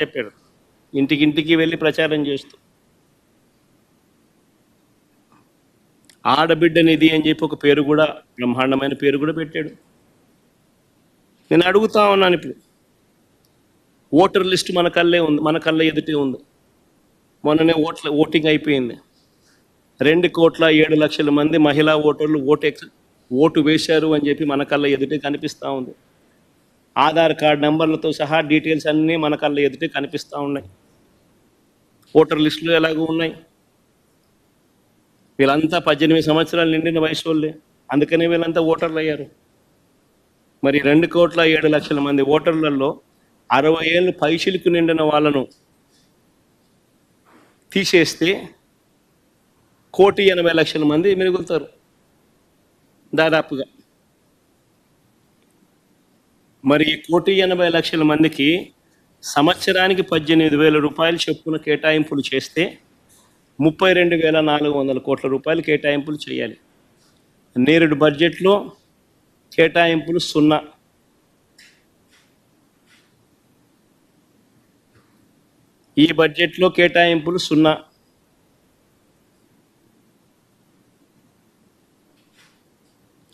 చెప్పాడు. ఇంటికి వెళ్ళి ప్రచారం చేస్తూ ఆడబిడ్డ నిధి అని చెప్పి ఒక పేరు కూడా, బ్రహ్మాండమైన పేరు కూడా పెట్టాడు. నేను అడుగుతా ఉన్నాను, ఇప్పుడు ఓటర్ లిస్ట్ మన కళ్ళ ఎదుటే ఉంది. మొన్ననే ఓటింగ్ అయిపోయింది. 2,07,00,000 మంది మహిళా ఓటర్లు ఓటు వేశారు అని చెప్పి మన కళ్ళ ఎదుటే కనిపిస్తూ ఉంది. ఆధార్ కార్డ్ నెంబర్లతో సహా డీటెయిల్స్ అన్నీ మన కళ్ళ ఎదుటే కనిపిస్తూ ఉన్నాయి. ఓటర్ లిస్టులు ఎలాగో ఉన్నాయి. వీళ్ళంతా 18 సంవత్సరాలు నిండిన వయసు వాళ్ళే, అందుకనే వీళ్ళంతా ఓటర్లు అయ్యారు. మరి 2,07,00,000 మంది ఓటర్లలో 60 ఏళ్ళు పైచిలకు నిండిన వాళ్ళను తీసేస్తే 1,80,00,000 మంది మిగులుతారు దాదాపుగా. మరి 1,80,00,000 మందికి సంవత్సరానికి 18,000 రూపాయలు చొప్పున కేటాయింపులు చేస్తే 32,400 కోట్ల రూపాయలు కేటాయింపులు చేయాలి. నేరుడు బడ్జెట్లో కేటాయింపులు 0. ఈ బడ్జెట్లో కేటాయింపులు 0.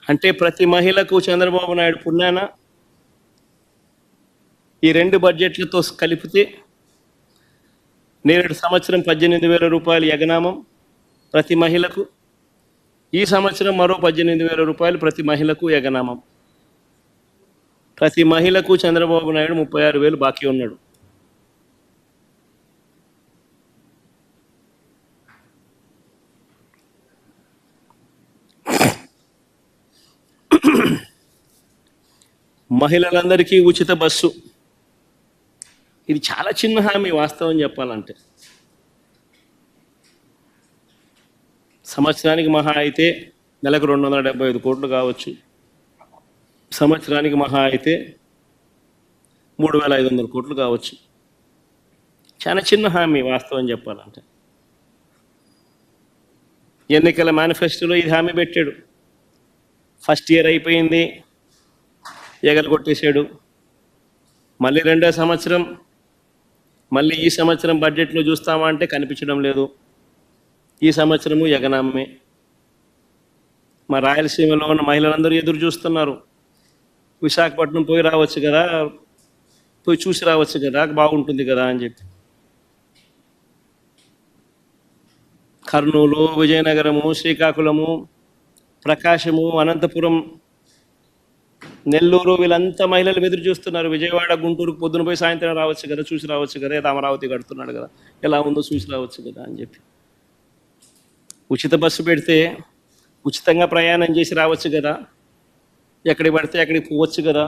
అంటే ప్రతి మహిళకు చంద్రబాబు నాయుడు పుణ్యాన ఈ 2 బడ్జెట్లతో కలిపితే నేడు సంవత్సరం 18,000 రూపాయలు ఎగనామం ప్రతి మహిళకు, ఈ సంవత్సరం మరో 18,000 రూపాయలు ప్రతి మహిళకు ఎగనామం. ప్రతి మహిళకు చంద్రబాబు నాయుడు 36,000 బాకీ ఉన్నాడు. మహిళలందరికీ ఉచిత బస్సు, ఇది చాలా చిన్న హామీ వాస్తవం చెప్పాలంటే. సంవత్సరానికి మహా అయితే నెలకు 275 కోట్లు కావచ్చు, సంవత్సరానికి మహా అయితే 3,500 కోట్లు కావచ్చు. చాలా చిన్న హామీ వాస్తవం చెప్పాలంటే. ఎన్నికల మేనిఫెస్టోలో ఇది హామీ పెట్టాడు. ఫస్ట్ ఇయర్ అయిపోయింది, ఎగరగొట్టేశాడు. మళ్ళీ 2వ సంవత్సరం, మళ్ళీ ఈ సంవత్సరం బడ్జెట్లో చూస్తామా అంటే కనిపించడం లేదు. ఈ సంవత్సరము ఎగనామే. మా రాయలసీమలో ఉన్న మహిళలందరూ ఎదురు చూస్తున్నారు. విశాఖపట్నం పోయి రావచ్చు కదా, పోయి చూసి రావచ్చు కదా, బాగుంటుంది కదా అని చెప్పి. కర్నూలు, విజయనగరము, శ్రీకాకుళము, ప్రకాశము, అనంతపురం, నెల్లూరు, వీళ్ళంతా మహిళలు ఎదురు చూస్తున్నారు. విజయవాడ, గుంటూరుకు పొద్దున పోయి సాయంత్రం రావచ్చు కదా, చూసి రావచ్చు కదా, ఏదో అమరావతి కడుతున్నాడు కదా, ఎలా ఉందో చూసి రావచ్చు కదా అని చెప్పి. ఉచిత బస్సు పెడితే ఉచితంగా ప్రయాణం చేసి రావచ్చు కదా, ఎక్కడికి పడితే అక్కడికి పోవచ్చు కదా,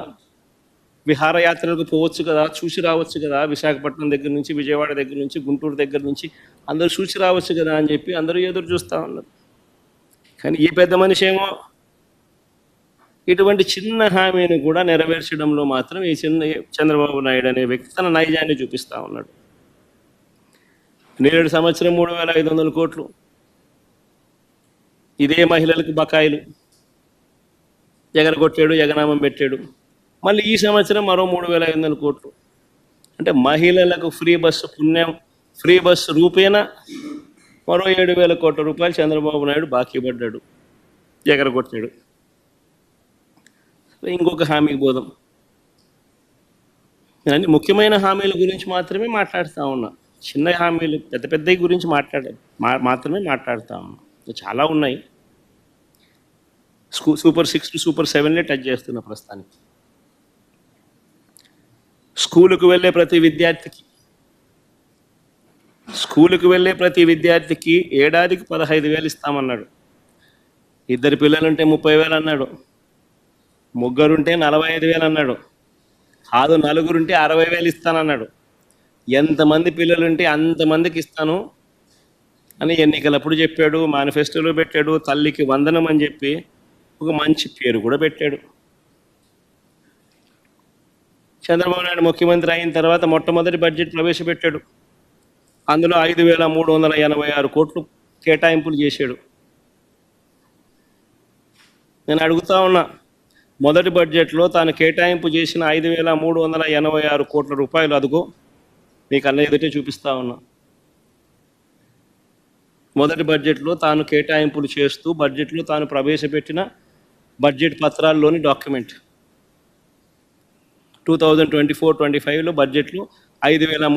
విహారయాత్రలకు పోవచ్చు కదా, చూసి రావచ్చు కదా, విశాఖపట్నం దగ్గర నుంచి, విజయవాడ దగ్గర నుంచి, గుంటూరు దగ్గర నుంచి అందరూ చూసి రావచ్చు కదా అని చెప్పి అందరూ ఎదురు చూస్తూ ఉన్నారు. కానీ ఈ పెద్ద మనిషి ఏమో ఇటువంటి చిన్న హామీని కూడా నెరవేర్చడంలో మాత్రం ఈ చంద్రబాబు నాయుడు అనే వ్యక్తి తన నైజాన్ని చూపిస్తూ ఉన్నాడు. నేడు సంవత్సరం 3,500 కోట్లు ఇదే మహిళలకు బకాయిలు ఎగరగొట్టాడు, ఎగనామం పెట్టాడు. మళ్ళీ ఈ సంవత్సరం మరో 3,500 కోట్లు. అంటే మహిళలకు ఫ్రీ బస్సు రూపేణ మరో 7,000 కోట్ల రూపాయలు చంద్రబాబు నాయుడు బాకీ పడ్డాడు, ఎగరగొట్టాడు. ఇంకొక హామీకి పోదాం. నేను అన్ని ముఖ్యమైన హామీల గురించి మాత్రమే మాట్లాడుతూ ఉన్నా. చిన్న హామీలు, పెద్ద గురించి మాత్రమే మాట్లాడుతూ ఉన్నా. చాలా ఉన్నాయి. సూపర్ 6 సూపర్ 7 టచ్ చేస్తున్న ప్రస్తుతానికి. స్కూలుకు వెళ్ళే ప్రతి విద్యార్థికి ఏడాదికి 15,000 ఇస్తామన్నాడు. 2 పిల్లలుంటే 30,000 అన్నాడు. 3 ఉంటే 45,000 అన్నాడు. కాదు 4 ఉంటే 60,000 ఇస్తానన్నాడు. ఎంతమంది పిల్లలుంటే అంతమందికి ఇస్తాను అని ఎన్నికలప్పుడు చెప్పాడు, మేనిఫెస్టోలో పెట్టాడు. తల్లికి వందనం అని చెప్పి ఒక మంచి పేరు కూడా పెట్టాడు. చంద్రబాబు నాయుడు ముఖ్యమంత్రి అయిన తర్వాత మొట్టమొదటి బడ్జెట్ ప్రవేశపెట్టాడు. అందులో 5,386 కోట్లు కేటాయింపులు చేశాడు. నేను అడుగుతా ఉన్నా, మొదటి బడ్జెట్లో తాను కేటాయింపు చేసిన 5,386 కోట్ల రూపాయలు అదుగో మీ కళ్ళ ఎదుటే చూపిస్తా ఉన్నా. మొదటి బడ్జెట్లో తాను కేటాయింపులు చేస్తూ బడ్జెట్లో తాను ప్రవేశపెట్టిన బడ్జెట్ పత్రాల్లోని డాక్యుమెంట్ 2024-25లో బడ్జెట్లో 5,300